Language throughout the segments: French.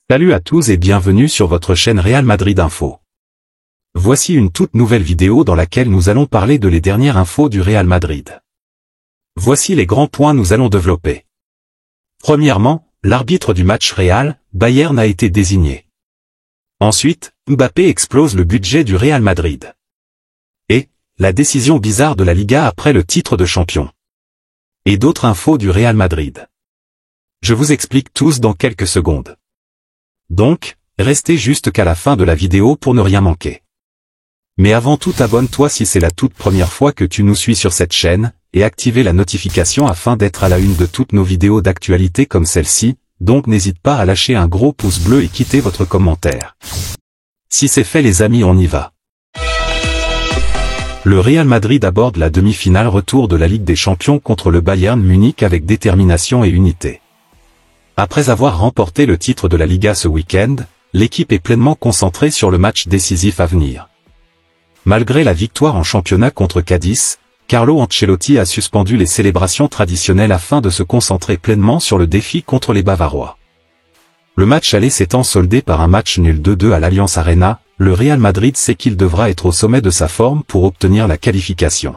Salut à tous et bienvenue sur votre chaîne Real Madrid Info. Voici une toute nouvelle vidéo dans laquelle nous allons parler de les dernières infos du Real Madrid. Voici les grands points nous allons développer. Premièrement, l'arbitre du match Real, Bayern a été désigné. Ensuite, Mbappé explose le budget du Real Madrid. Et, la décision bizarre de la Liga après le titre de champion. Et d'autres infos du Real Madrid. Je vous explique tous dans quelques secondes. Donc, restez juste qu'à la fin de la vidéo pour ne rien manquer. Mais avant tout, abonne-toi si c'est la toute première fois que tu nous suis sur cette chaîne, et activez la notification afin d'être à la une de toutes nos vidéos d'actualité comme celle-ci, donc n'hésite pas à lâcher un gros pouce bleu et quitter votre commentaire. Si c'est fait les amis, on y va. Le Real Madrid aborde la demi-finale retour de la Ligue des Champions contre le Bayern Munich avec détermination et unité. Après avoir remporté le titre de la Liga ce week-end, l'équipe est pleinement concentrée sur le match décisif à venir. Malgré la victoire en championnat contre Cadiz, Carlo Ancelotti a suspendu les célébrations traditionnelles afin de se concentrer pleinement sur le défi contre les Bavarois. Le match aller s'étant soldé par un match nul 2-2 à l'Allianz Arena, le Real Madrid sait qu'il devra être au sommet de sa forme pour obtenir la qualification.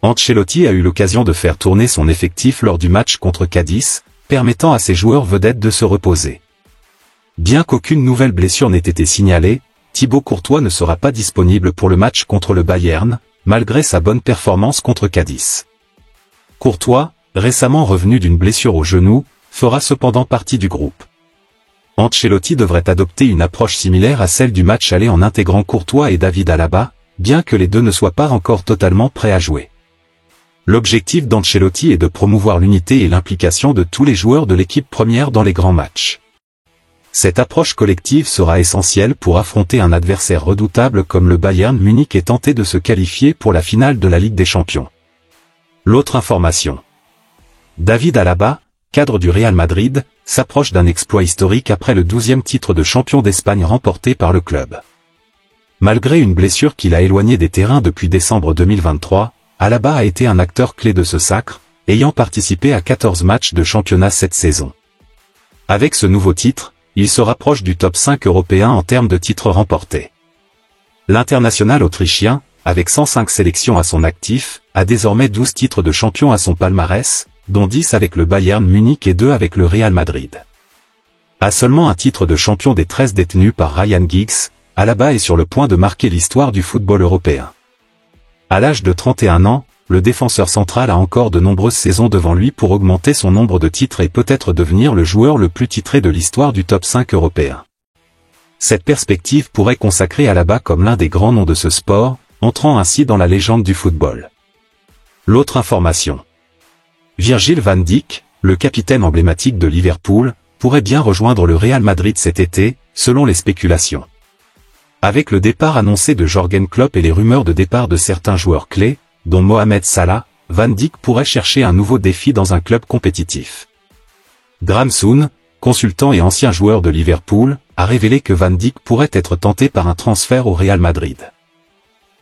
Ancelotti a eu l'occasion de faire tourner son effectif lors du match contre Cadiz, permettant à ses joueurs vedettes de se reposer. Bien qu'aucune nouvelle blessure n'ait été signalée, Thibaut Courtois ne sera pas disponible pour le match contre le Bayern, malgré sa bonne performance contre Cadiz. Courtois, récemment revenu d'une blessure au genou, fera cependant partie du groupe. Ancelotti devrait adopter une approche similaire à celle du match aller en intégrant Courtois et David Alaba, bien que les deux ne soient pas encore totalement prêts à jouer. L'objectif d'Ancelotti est de promouvoir l'unité et l'implication de tous les joueurs de l'équipe première dans les grands matchs. Cette approche collective sera essentielle pour affronter un adversaire redoutable comme le Bayern Munich et tenter de se qualifier pour la finale de la Ligue des Champions. L'autre information. David Alaba, cadre du Real Madrid, s'approche d'un exploit historique après le 12e titre de champion d'Espagne remporté par le club. Malgré une blessure qui l'a éloigné des terrains depuis décembre 2023, Alaba a été un acteur clé de ce sacre, ayant participé à 14 matchs de championnat cette saison. Avec ce nouveau titre, il se rapproche du top 5 européen en termes de titres remportés. L'international autrichien, avec 105 sélections à son actif, a désormais 12 titres de champion à son palmarès, dont 10 avec le Bayern Munich et 2 avec le Real Madrid. À seulement un titre de champion des 13 détenus par Ryan Giggs, Alaba est sur le point de marquer l'histoire du football européen. À l'âge de 31 ans, le défenseur central a encore de nombreuses saisons devant lui pour augmenter son nombre de titres et peut-être devenir le joueur le plus titré de l'histoire du top 5 européen. Cette perspective pourrait consacrer Alaba comme l'un des grands noms de ce sport, entrant ainsi dans la légende du football. L'autre information. Virgil van Dijk, le capitaine emblématique de Liverpool, pourrait bien rejoindre le Real Madrid cet été, selon les spéculations. Avec le départ annoncé de Jürgen Klopp et les rumeurs de départ de certains joueurs clés, dont Mohamed Salah, Van Dijk pourrait chercher un nouveau défi dans un club compétitif. Graham Souness, consultant et ancien joueur de Liverpool, a révélé que Van Dijk pourrait être tenté par un transfert au Real Madrid.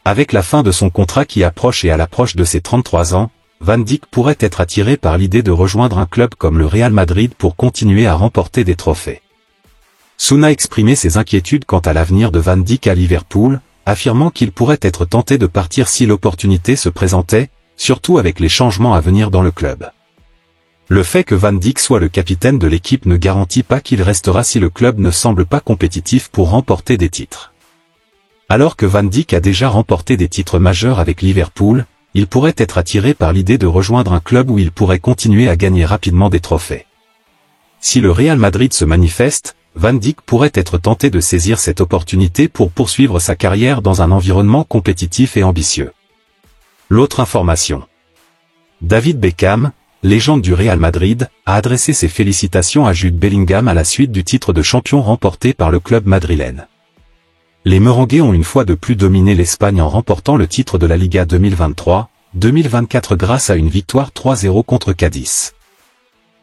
Avec la fin de son contrat qui approche et à l'approche de ses 33 ans, Van Dijk pourrait être attiré par l'idée de rejoindre un club comme le Real Madrid pour continuer à remporter des trophées. Souness a exprimé ses inquiétudes quant à l'avenir de Van Dijk à Liverpool, affirmant qu'il pourrait être tenté de partir si l'opportunité se présentait, surtout avec les changements à venir dans le club. Le fait que Van Dijk soit le capitaine de l'équipe ne garantit pas qu'il restera si le club ne semble pas compétitif pour remporter des titres. Alors que Van Dijk a déjà remporté des titres majeurs avec Liverpool, il pourrait être attiré par l'idée de rejoindre un club où il pourrait continuer à gagner rapidement des trophées. Si le Real Madrid se manifeste, Van Dijk pourrait être tenté de saisir cette opportunité pour poursuivre sa carrière dans un environnement compétitif et ambitieux. L'autre information. David Beckham, légende du Real Madrid, a adressé ses félicitations à Jude Bellingham à la suite du titre de champion remporté par le club madrilène. Les Merengues ont une fois de plus dominé l'Espagne en remportant le titre de la Liga 2023-2024 grâce à une victoire 3-0 contre Cadiz.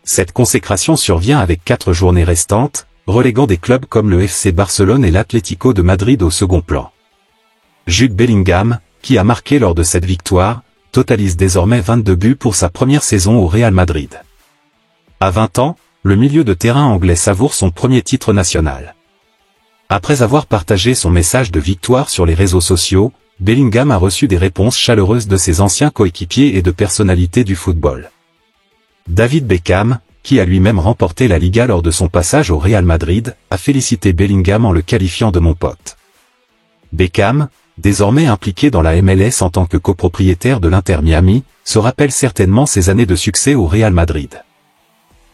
Cette consécration survient avec 4 journées restantes, reléguant des clubs comme le FC Barcelone et l'Atlético de Madrid au second plan. Jude Bellingham, qui a marqué lors de cette victoire, totalise désormais 22 buts pour sa première saison au Real Madrid. À 20 ans, le milieu de terrain anglais savoure son premier titre national. Après avoir partagé son message de victoire sur les réseaux sociaux, Bellingham a reçu des réponses chaleureuses de ses anciens coéquipiers et de personnalités du football. David Beckham, qui a lui-même remporté la Liga lors de son passage au Real Madrid, a félicité Bellingham en le qualifiant de mon pote. Beckham, désormais impliqué dans la MLS en tant que copropriétaire de l'Inter Miami, se rappelle certainement ses années de succès au Real Madrid.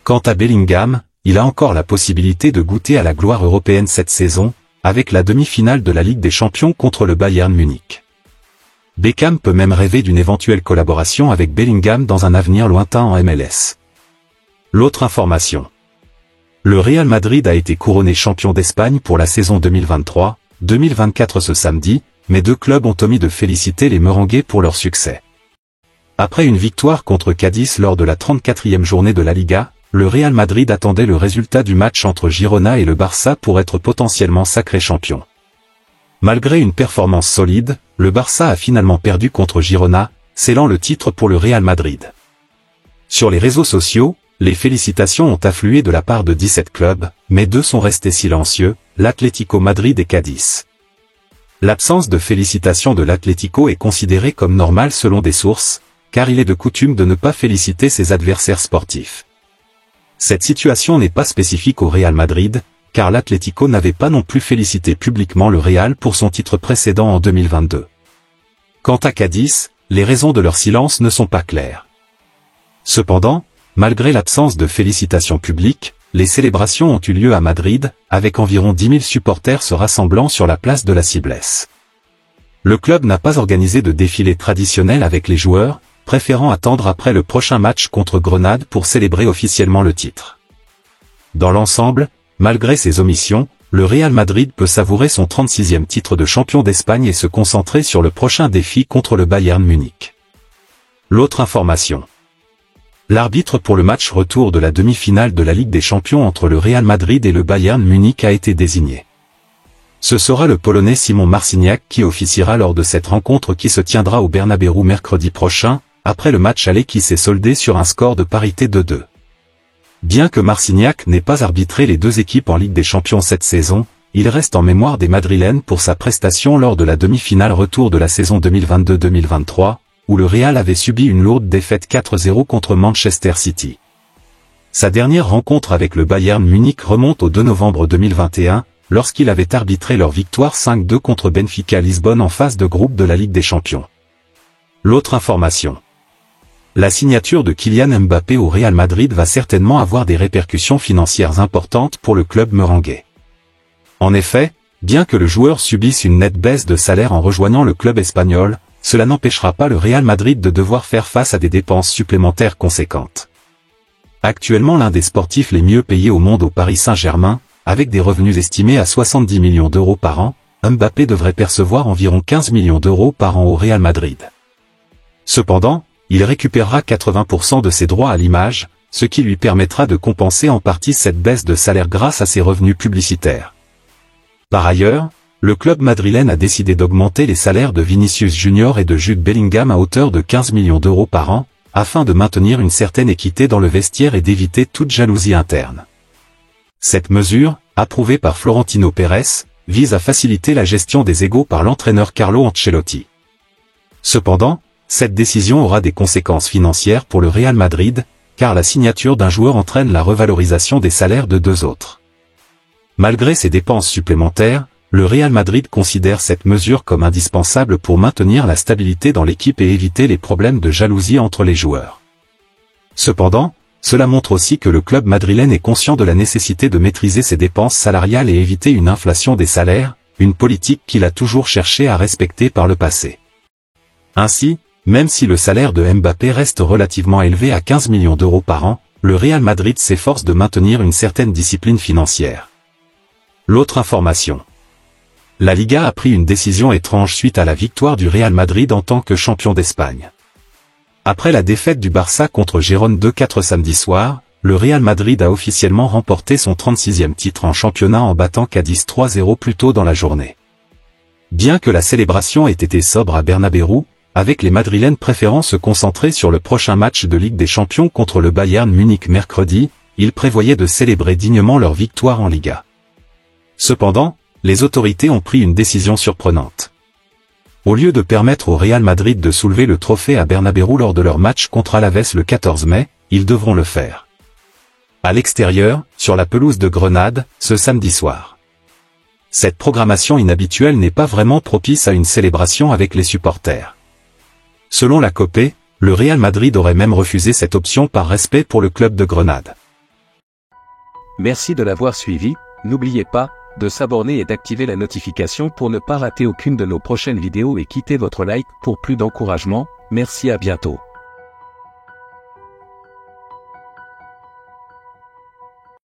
Quant à Bellingham, il a encore la possibilité de goûter à la gloire européenne cette saison, avec la demi-finale de la Ligue des Champions contre le Bayern Munich. Beckham peut même rêver d'une éventuelle collaboration avec Bellingham dans un avenir lointain en MLS. L'autre information. Le Real Madrid a été couronné champion d'Espagne pour la saison 2023-2024 ce samedi, mais deux clubs ont omis de féliciter les Merengues pour leur succès. Après une victoire contre Cadiz lors de la 34e journée de la Liga, le Real Madrid attendait le résultat du match entre Girona et le Barça pour être potentiellement sacré champion. Malgré une performance solide, le Barça a finalement perdu contre Girona, scellant le titre pour le Real Madrid. Sur les réseaux sociaux, les félicitations ont afflué de la part de 17 clubs, mais deux sont restés silencieux, l'Atlético Madrid et Cadiz. L'absence de félicitations de l'Atlético est considérée comme normale selon des sources, car il est de coutume de ne pas féliciter ses adversaires sportifs. Cette situation n'est pas spécifique au Real Madrid, car l'Atlético n'avait pas non plus félicité publiquement le Real pour son titre précédent en 2022. Quant à Cadiz, les raisons de leur silence ne sont pas claires. Cependant, malgré l'absence de félicitations publiques, les célébrations ont eu lieu à Madrid, avec environ 10 000 supporters se rassemblant sur la place de la Ciblesse. Le club n'a pas organisé de défilé traditionnel avec les joueurs, préférant attendre après le prochain match contre Grenade pour célébrer officiellement le titre. Dans l'ensemble, malgré ces omissions, le Real Madrid peut savourer son 36e titre de champion d'Espagne et se concentrer sur le prochain défi contre le Bayern Munich. L'autre information. L'arbitre pour le match retour de la demi-finale de la Ligue des Champions entre le Real Madrid et le Bayern Munich a été désigné. Ce sera le Polonais Simon Marciniak qui officiera lors de cette rencontre qui se tiendra au Bernabéu mercredi prochain, après le match aller qui s'est soldé sur un score de parité de 2. Bien que Marciniak n'ait pas arbitré les deux équipes en Ligue des Champions cette saison, il reste en mémoire des Madrilènes pour sa prestation lors de la demi-finale retour de la saison 2022-2023, où le Real avait subi une lourde défaite 4-0 contre Manchester City. Sa dernière rencontre avec le Bayern Munich remonte au 2 novembre 2021, lorsqu'il avait arbitré leur victoire 5-2 contre Benfica Lisbonne en phase de groupe de la Ligue des Champions. L'autre information. La signature de Kylian Mbappé au Real Madrid va certainement avoir des répercussions financières importantes pour le club merengue. En effet, bien que le joueur subisse une nette baisse de salaire en rejoignant le club espagnol, cela n'empêchera pas le Real Madrid de devoir faire face à des dépenses supplémentaires conséquentes. Actuellement l'un des sportifs les mieux payés au monde au Paris Saint-Germain, avec des revenus estimés à 70 millions d'euros par an, Mbappé devrait percevoir environ 15 millions d'euros par an au Real Madrid. Cependant, il récupérera 80% de ses droits à l'image, ce qui lui permettra de compenser en partie cette baisse de salaire grâce à ses revenus publicitaires. Par ailleurs, le club madrilène a décidé d'augmenter les salaires de Vinicius Junior et de Jude Bellingham à hauteur de 15 millions d'euros par an, afin de maintenir une certaine équité dans le vestiaire et d'éviter toute jalousie interne. Cette mesure, approuvée par Florentino Pérez, vise à faciliter la gestion des égos par l'entraîneur Carlo Ancelotti. Cependant, cette décision aura des conséquences financières pour le Real Madrid, car la signature d'un joueur entraîne la revalorisation des salaires de deux autres. Malgré ces dépenses supplémentaires, le Real Madrid considère cette mesure comme indispensable pour maintenir la stabilité dans l'équipe et éviter les problèmes de jalousie entre les joueurs. Cependant, cela montre aussi que le club madrilène est conscient de la nécessité de maîtriser ses dépenses salariales et éviter une inflation des salaires, une politique qu'il a toujours cherché à respecter par le passé. Ainsi, même si le salaire de Mbappé reste relativement élevé à 15 millions d'euros par an, le Real Madrid s'efforce de maintenir une certaine discipline financière. L'autre information. La Liga a pris une décision étrange suite à la victoire du Real Madrid en tant que champion d'Espagne. Après la défaite du Barça contre Gérone 2-4 samedi soir, le Real Madrid a officiellement remporté son 36e titre en championnat en battant Cadiz 3-0 plus tôt dans la journée. Bien que la célébration ait été sobre à Bernabéu, avec les Madrilènes préférant se concentrer sur le prochain match de Ligue des Champions contre le Bayern Munich mercredi, ils prévoyaient de célébrer dignement leur victoire en Liga. Cependant, les autorités ont pris une décision surprenante. Au lieu de permettre au Real Madrid de soulever le trophée à Bernabéu lors de leur match contre Alaves le 14 mai, ils devront le faire à l'extérieur, sur la pelouse de Grenade, ce samedi soir. Cette programmation inhabituelle n'est pas vraiment propice à une célébration avec les supporters. Selon la COPE, le Real Madrid aurait même refusé cette option par respect pour le club de Grenade. Merci de l'avoir suivi, n'oubliez pas de s'abonner et d'activer la notification pour ne pas rater aucune de nos prochaines vidéos et quittez votre like pour plus d'encouragement. Merci, à bientôt.